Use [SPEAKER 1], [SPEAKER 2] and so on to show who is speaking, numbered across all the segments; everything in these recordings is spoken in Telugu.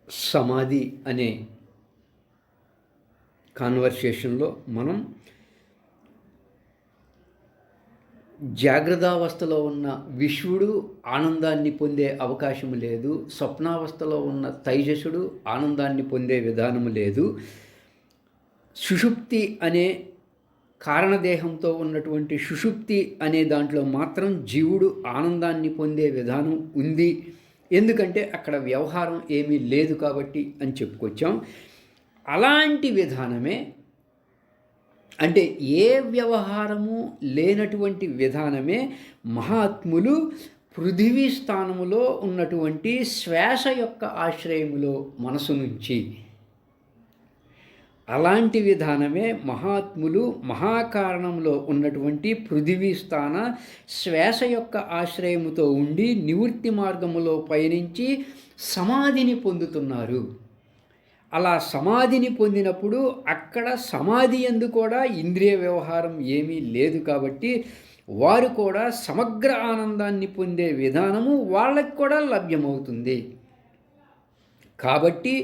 [SPEAKER 1] సమాధి అనే కాన్వర్సేషన్లో మనం జాగ్రత్తావస్థలో ఉన్న విశ్వడు ఆనందాన్ని పొందే అవకాశం లేదు, స్వప్నావస్థలో ఉన్న తైజసుడు ఆనందాన్ని పొందే విధానము లేదు. సుషుప్తి అనే కారణదేహంతో ఉన్నటువంటి సుషుప్తి అనే దాంట్లో మాత్రం జీవుడు ఆనందాన్ని పొందే విధానం ఉంది. ఎందుకంటే అక్కడ వ్యవహారం ఏమీ లేదు కాబట్టి అని చెప్పుకొచ్చాం. అలాంటి విధానమే, అంటే ఏ వ్యవహారము లేనటువంటి విధానమే మహాత్ములు పృథివీ స్థానములో ఉన్నటువంటి శ్వాస యొక్క ఆశ్రయములో మనసు నుంచి, అలాంటి విధానమే మహాత్ములు మహాకారణంలో ఉన్నటువంటి పృథివీ స్థాన శ్వాస యొక్క ఆశ్రయముతో ఉండి నివృత్తి మార్గములో పయనించి సమాధిని పొందుతున్నారు. అలా సమాధిని పొందినప్పుడు అక్కడ సమాధి యందు కూడా ఇంద్రియ వ్యవహారం ఏమీ లేదు కాబట్టి వారు కూడా సమగ్ర ఆనందాన్ని పొందే విధానము వాళ్ళకి కూడా లభ్యమవుతుంది. కాబట్టి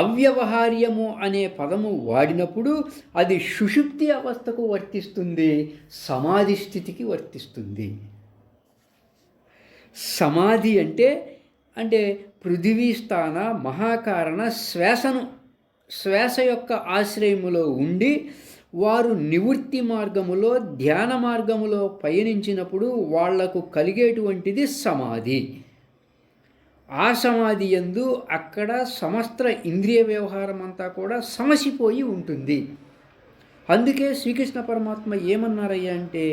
[SPEAKER 1] అవ్యవహార్యము అనే పదము వాడినప్పుడు అది సుషుప్తి అవస్థకు వర్తిస్తుంది, సమాధి స్థితికి వర్తిస్తుంది. సమాధి అంటే పృథివీ స్థాన మహాకారణ శ్వాస యొక్క ఆశ్రయములో ఉండి వారు నివృత్తి మార్గములో ధ్యాన మార్గములో పయనించినప్పుడు వాళ్లకు కలిగేటువంటిది సమాధి. ఆ సమాధి యందు అక్కడ సమస్త ఇంద్రియ వ్యవహారం అంతా కూడా సమసిపోయి ఉంటుంది. అందుకే శ్రీకృష్ణ పరమాత్మ ఏమన్నారయ్యా అంటే,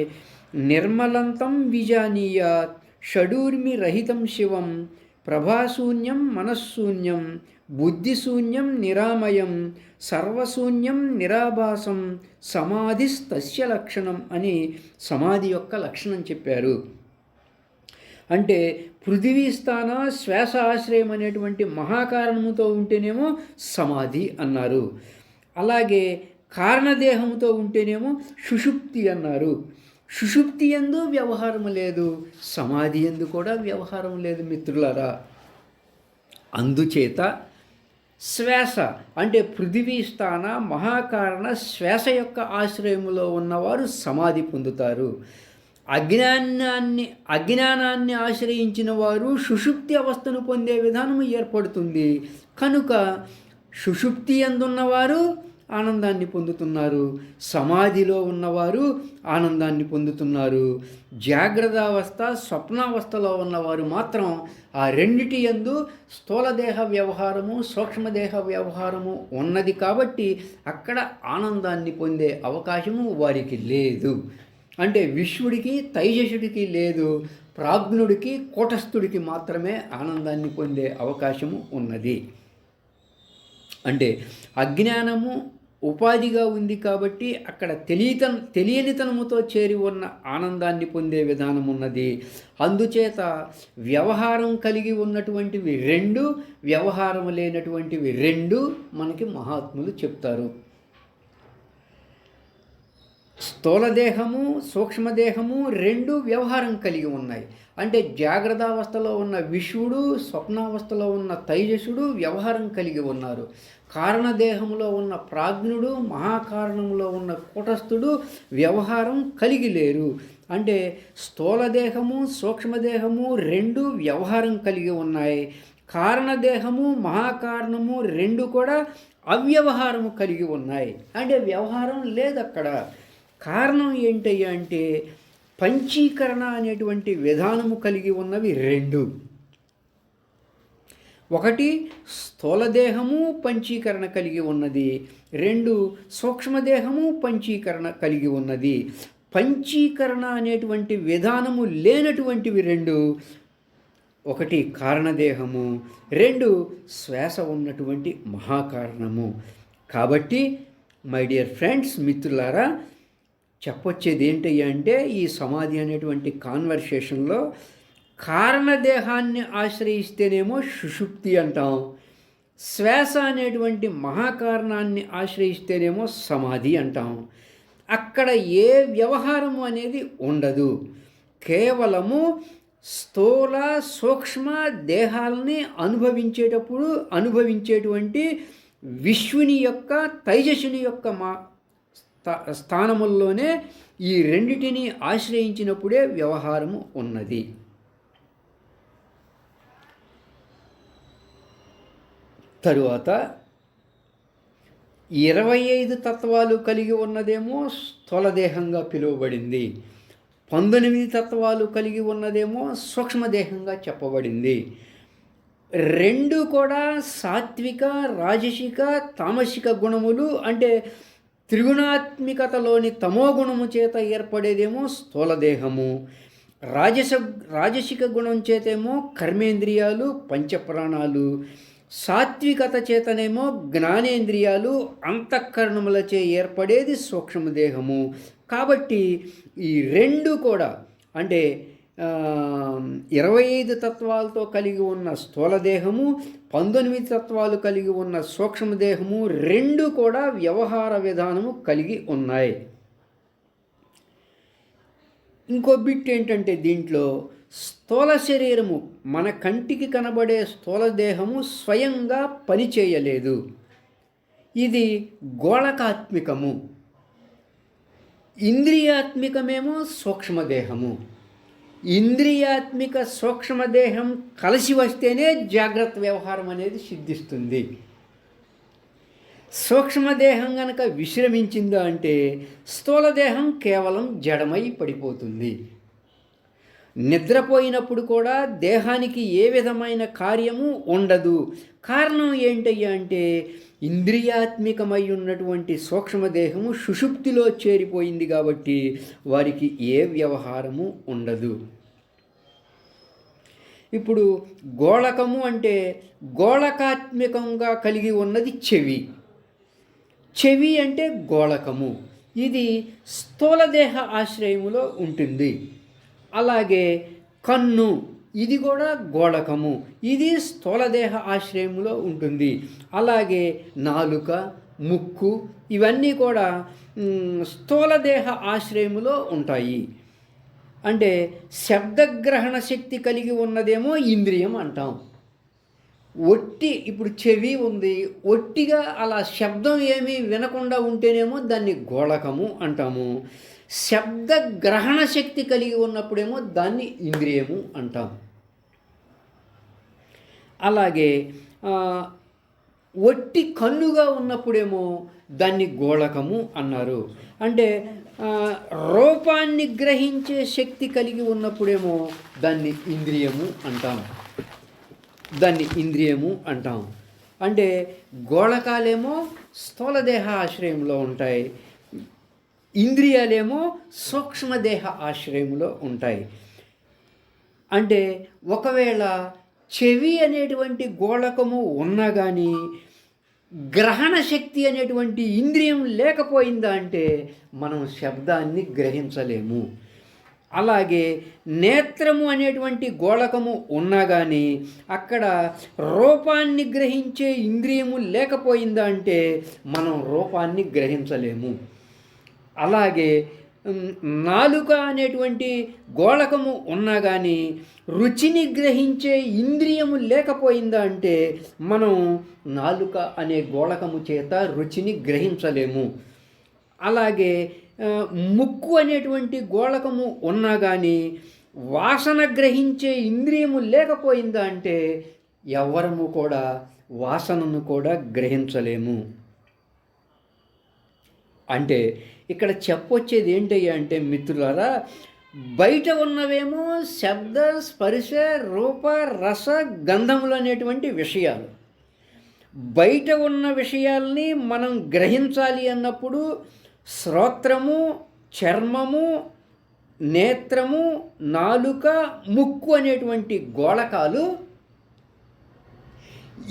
[SPEAKER 1] నిర్మలంతం విజానీయాత్ షడూర్మి రహితం శివం ప్రభాశూన్యం మనశ్శూన్యం బుద్ధిశూన్యం నిరామయం సర్వశూన్యం నిరాభాసం సమాధిస్తస్య లక్షణం అని సమాధి యొక్క లక్షణం చెప్పారు. అంటే పృథివీ స్థాన శ్వాస ఆశ్రయం అనేటువంటి మహాకారణముతో ఉంటేనేమో సమాధి అన్నారు. అలాగే కారణదేహంతో ఉంటేనేమో సుషుప్తి అన్నారు. సుషుప్తి యందు వ్యవహారం లేదు, సమాధి యందు కూడా వ్యవహారం లేదు మిత్రులారా. అందుచేత శ్వాస అంటే పృథివీ స్థాన మహాకారణ శ్వాస యొక్క ఆశ్రయములో ఉన్నవారు సమాధి పొందుతారు. అజ్ఞానాన్ని ఆశ్రయించిన వారు సుషుప్తి అవస్థను పొందే విధానం ఏర్పడుతుంది. కనుక సుషుప్తి యందున్నవారు ఆనందాన్ని పొందుతున్నారు, సమాధిలో ఉన్నవారు ఆనందాన్ని పొందుతున్నారు. జాగ్రత్తావస్థ స్వప్నావస్థలో ఉన్నవారు మాత్రం ఆ రెండిటి యందు స్థూలదేహ వ్యవహారము సూక్ష్మదేహ వ్యవహారము ఉన్నది కాబట్టి అక్కడ ఆనందాన్ని పొందే అవకాశము వారికి లేదు. అంటే విశ్వడికి తైజసుడికి లేదు, ప్రాజ్ఞుడికి కూటస్థుడికి మాత్రమే ఆనందాన్ని పొందే అవకాశము ఉన్నది. అంటే అజ్ఞానము ఉపాధిగా ఉంది కాబట్టి అక్కడ తెలియనితనముతో చేరి ఉన్న ఆనందాన్ని పొందే విధానం ఉన్నది. అందుచేత వ్యవహారం కలిగి ఉన్నటువంటివి రెండు, వ్యవహారం లేనటువంటివి రెండు మనకి మహాత్ములు చెప్తారు. స్థూలదేహము సూక్ష్మదేహము రెండు వ్యవహారం కలిగి ఉన్నాయి. అంటే జాగ్రత్తావస్థలో ఉన్న విశ్వడు స్వప్నావస్థలో ఉన్న తైజసుడు వ్యవహారం కలిగి ఉన్నారు. కారణదేహంలో ఉన్న ప్రాజ్ఞుడు మహాకారణంలో ఉన్న కూటస్థుడు వ్యవహారం కలిగి లేరు. అంటే స్థూలదేహము సూక్ష్మదేహము రెండు వ్యవహారం కలిగి ఉన్నాయి. కారణదేహము మహాకారణము రెండు కూడా అవ్యవహారము కలిగి ఉన్నాయి. అంటే వ్యవహారం లేదక్కడ. కారణం ఏంటయ్యా అంటే పంచీకరణ అనేటువంటి విధానము కలిగి ఉన్నవి రెండు. ఒకటి స్థూలదేహము పంచీకరణ కలిగి ఉన్నది, రెండు సూక్ష్మదేహము పంచీకరణ కలిగి ఉన్నది. పంచీకరణ అనేటువంటి విధానము లేనటువంటివి రెండు. ఒకటి కారణదేహము, రెండు శ్వాస ఉన్నటువంటి మహాకారణము. కాబట్టి మై డియర్ ఫ్రెండ్స్, మిత్రులారా, చెప్పొచ్చేది ఏంటయ్యా అంటే ఈ సమాధి అనేటువంటి కాన్వర్సేషన్లో కారణదేహాన్ని ఆశ్రయిస్తేనేమో సుషుప్తి అంటాం, శ్వాస అనేటువంటి మహాకారణాన్ని ఆశ్రయిస్తేనేమో సమాధి అంటాం. అక్కడ ఏ వ్యవహారము అనేది ఉండదు, కేవలము స్థూల సూక్ష్మ దేహాలని అనుభవించేటువంటి విశ్వుని యొక్క తైజస్సుని యొక్క స్థానముల్లోనే ఈ రెండిటిని ఆశ్రయించినప్పుడే వ్యవహారము ఉన్నది. తరువాత 25 తత్వాలు కలిగి ఉన్నదేమో స్థూలదేహంగా పిలువబడింది. 19 తత్వాలు కలిగి ఉన్నదేమో సూక్ష్మదేహంగా చెప్పబడింది. రెండు కూడా సాత్విక, రాజసిక, తామసిక గుణములు, అంటే త్రిగుణాత్మికతలోని తమో గుణము చేత ఏర్పడేదేమో స్థూలదేహము, రాజసిక గుణం చేతేమో కర్మేంద్రియాలు, పంచప్రాణాలు, సాత్వికత చేతనేమో జ్ఞానేంద్రియాలు, అంతఃకరణములచే ఏర్పడేది సూక్ష్మదేహము. కాబట్టి ఈ రెండు కూడా, అంటే 25 తత్వాలతో కలిగి ఉన్న స్థూలదేహము, 19 తత్వాలు కలిగి ఉన్న సూక్ష్మదేహము, రెండు కూడా వ్యవహార విధానము కలిగి ఉన్నాయి. ఇంకో బిట్ ఏంటంటే, దీంట్లో స్థూల శరీరము, మన కంటికి కనబడే స్థూల దేహము స్వయంగా పనిచేయలేదు. ఇది గోళకాత్మికము. ఇంద్రియాత్మికమేమో సూక్ష్మదేహము. ఇంద్రియాత్మిక సూక్ష్మదేహం కలిసి వస్తేనే జాగ్రత్త వ్యవహారం అనేది సిద్ధిస్తుంది. సూక్ష్మదేహం కనుక విశ్రమించిందా అంటే స్థూలదేహం కేవలం జడమై పడిపోతుంది. నిద్రపోయినప్పుడు కూడా దేహానికి ఏ విధమైన కార్యము ఉండదు. కారణం ఏంటయ్యా అంటే ఇంద్రియాత్మికమై ఉన్నటువంటి సూక్ష్మదేహము సుషుప్తిలో చేరిపోయింది కాబట్టి వారికి ఏ వ్యవహారము ఉండదు. ఇప్పుడు గోళకము అంటే గోళకాత్మికంగా కలిగి ఉన్నది చెవి. చెవి అంటే గోళకము. ఇది స్థూలదేహ ఆశ్రయములో ఉంటుంది. అలాగే కన్ను, ఇది కూడా గోళకము, ఇది స్థూలదేహ ఆశ్రయంలో ఉంటుంది. అలాగే నాలుక, ముక్కు, ఇవన్నీ కూడా స్థూలదేహ ఆశ్రయములో ఉంటాయి. అంటే శబ్దగ్రహణ శక్తి కలిగి ఉన్నదేమో ఇంద్రియం అంటాం. ఇప్పుడు చెవి ఉంది, ఒట్టిగా అలా శబ్దం ఏమీ వినకుండా ఉంటేనేమో దాన్ని గోళకము అంటాము. శబ్ద గ్రహణ శక్తి కలిగి ఉన్నప్పుడేమో దాన్ని ఇంద్రియము అంటాం. అలాగే ఒట్టి కన్నుగా ఉన్నప్పుడేమో దాన్ని గోళకము అన్నారు. అంటే రూపాన్ని గ్రహించే శక్తి కలిగి ఉన్నప్పుడేమో దాన్ని ఇంద్రియము అంటాం. అంటే గోళకాలేమో స్థూలదేహ ఆశ్రయంలో ఉంటాయి, ఇంద్రియాలేమో సూక్ష్మదేహ ఆశ్రయంలో ఉంటాయి. అంటే ఒకవేళ చెవి అనేటువంటి గోళకము ఉన్నా కానీ గ్రహణ శక్తి అనేటువంటి ఇంద్రియం లేకపోయిందా అంటే మనం శబ్దాన్ని గ్రహించలేము. అలాగే నేత్రము అనేటువంటి గోళకము ఉన్నా కానీ అక్కడ రూపాన్ని గ్రహించే ఇంద్రియము లేకపోయిందా అంటే మనం రూపాన్ని గ్రహించలేము. అలాగే నాలుక అనేటువంటి గోళకము ఉన్నా కానీ రుచిని గ్రహించే ఇంద్రియము లేకపోయిందా అంటే మనం నాలుక అనే గోళకము చేత రుచిని గ్రహించలేము. అలాగే ముక్కు అనేటువంటి గోళకము ఉన్నా కానీ వాసన గ్రహించే ఇంద్రియము లేకపోయిందా అంటే ఎవ్వరము కూడా వాసనను కూడా గ్రహించలేము. అంటే ఇక్కడ చెప్పొచ్చేది ఏంటయ్యా అంటే మిత్రులారా, బయట ఉన్నవేమో శబ్ద, స్పర్శ, రూప, రస, గంధములు అనేటువంటి విషయాలు. బయట ఉన్న విషయాల్ని మనం గ్రహించాలి అన్నప్పుడు శ్రోత్రము, చర్మము, నేత్రము, నాలుక, ముక్కు అనేటువంటి గోళకాలు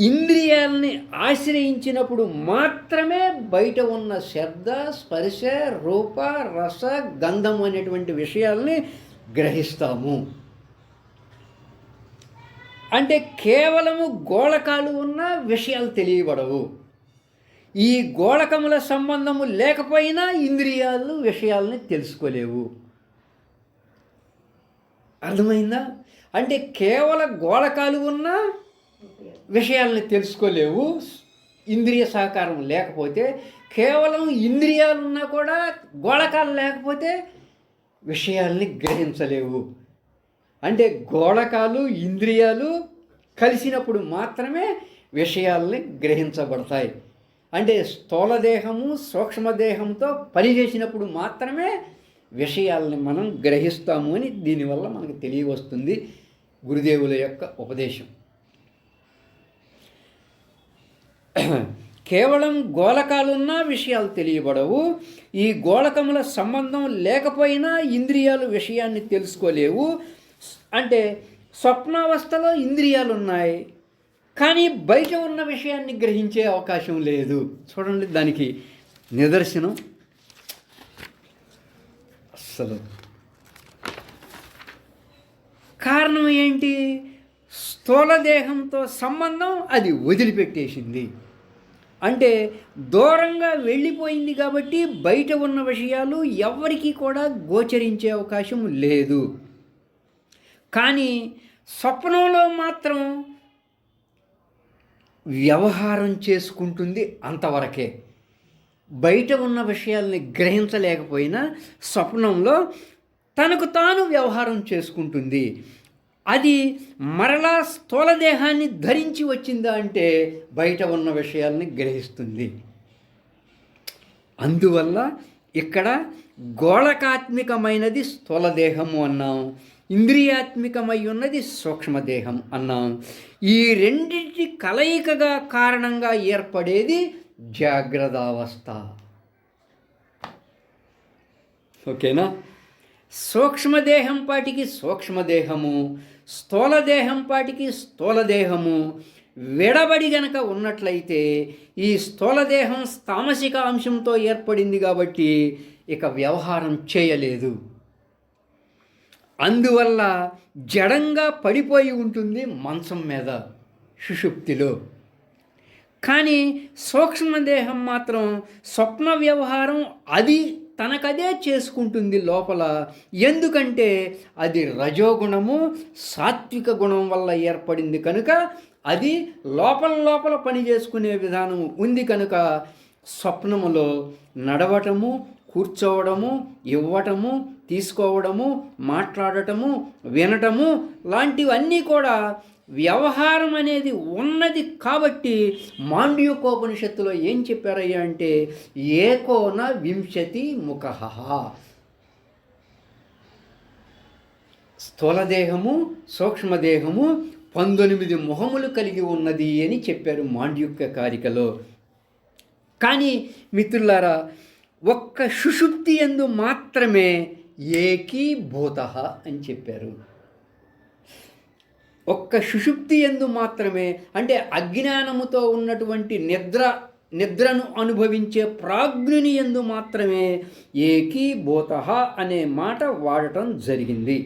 [SPEAKER 1] ఇంద్రియాలని ఆశ్రయించినప్పుడు మాత్రమే బయట ఉన్న శబ్ద, స్పర్శ, రూప, రస, గంధం అనేటువంటి విషయాల్ని గ్రహిస్తాము. అంటే కేవలము గోళకాలు ఉన్న విషయాలు తెలియబడవు. ఈ గోళకముల సంబంధము లేకపోయినా ఇంద్రియాలు విషయాలని తెలుసుకోలేవు. అర్థమైందా? అంటే కేవలం గోళకాలు ఉన్న విషయాల్ని తెలుసుకోలేవు ఇంద్రియ సహకారం లేకపోతే. కేవలం ఇంద్రియాలు ఉన్నా కూడా గోళకాలు లేకపోతే విషయాల్ని గ్రహించలేవు. అంటే గోళకాలు ఇంద్రియాలు కలిసినప్పుడు మాత్రమే విషయాల్ని గ్రహించబడతాయి. అంటే స్థూలదేహము సూక్ష్మదేహంతో పనిచేసినప్పుడు మాత్రమే విషయాల్ని మనం గ్రహిస్తాము అని దీనివల్ల మనకు తెలియవస్తుంది గురుదేవుల యొక్క ఉపదేశం. కేవలం గోళకాలున్నా విషయాలు తెలియబడవు. ఈ గోళకముల సంబంధం లేకపోయినా ఇంద్రియాలు విషయాన్ని తెలుసుకోలేవు. అంటే స్వప్నావస్థలో ఇంద్రియాలు ఉన్నాయి, కానీ బయట ఉన్న విషయాన్ని గ్రహించే అవకాశం లేదు. చూడండి, దానికి నిదర్శనం అస్సలు కారణం ఏంటి? స్థూలదేహంతో సంబంధం అది వదిలిపెట్టేసింది. అంటే దూరంగా వెళ్ళిపోయింది కాబట్టి బయట ఉన్న విషయాలు ఎవరికీ కూడా గోచరించే అవకాశం లేదు. కానీ స్వప్నంలో మాత్రం వ్యవహారం చేసుకుంటుంది అంతవరకే. బయట ఉన్న విషయాల్ని గ్రహించలేకపోయినా స్వప్నంలో తనకు తాను వ్యవహారం చేసుకుంటుంది. అది మరలా స్థూలదేహాన్ని ధరించి వచ్చిందా అంటే బయట ఉన్న విషయాల్ని గ్రహిస్తుంది. అందువల్ల ఇక్కడ గోళకాత్మికమైనది స్థూలదేహము అన్నాం, ఇంద్రియాత్మికమై ఉన్నది సూక్ష్మదేహం అన్నాం. ఈ రెండింటి కలయికగా కారణంగా ఏర్పడేది జాగ్రత్తావస్థ. ఓకేనా? సూక్ష్మదేహం పాటికి సూక్ష్మదేహము, స్థూలదేహం పాటికి స్థూలదేహము విడబడి గనక ఉన్నట్లయితే ఈ స్థూలదేహం తామసిక అంశంతో ఏర్పడింది కాబట్టి ఇక వ్యవహారం చేయలేదు. అందువల్ల జడంగా పడిపోయి ఉంటుంది మంచం మీద సుషుప్తిలో. కానీ సూక్ష్మదేహం మాత్రం స్వప్న వ్యవహారం అది తనకదే చేసుకుంటుంది లోపల. ఎందుకంటే అది రజోగుణము సాత్విక గుణం వల్ల ఏర్పడింది కనుక అది లోపల పని చేసుకునే విధానం ఉంది కనుక స్వప్నములో నడవటము, కూర్చోవడము, ఇవ్వటము, తీసుకోవడము, మాట్లాడటము, వినటము లాంటివన్నీ కూడా వ్యవహారం అనేది ఉన్నది. కాబట్టి మాండ్యూకోపనిషత్తులో ఏం చెప్పారయ్యా అంటే ఏకోన వింశతి ముఖః, స్థూలదేహము సూక్ష్మదేహము 19 ముఖములు కలిగి ఉన్నది అని చెప్పారు మాండ్యూక్య కారికలో. కానీ మిత్రులారా, ఒక్క సుషుప్తి యందు మాత్రమే ఏకీభూతః అని చెప్పారు. ఒక్క సుషుప్తి యందు మాత్రమే, అంటే అజ్ఞానముతో ఉన్నటువంటి నిద్రను అనుభవించే ప్రాజ్ఞుని యందు మాత్రమే ఏకీభూతః అనే మాట వాడటం జరిగింది.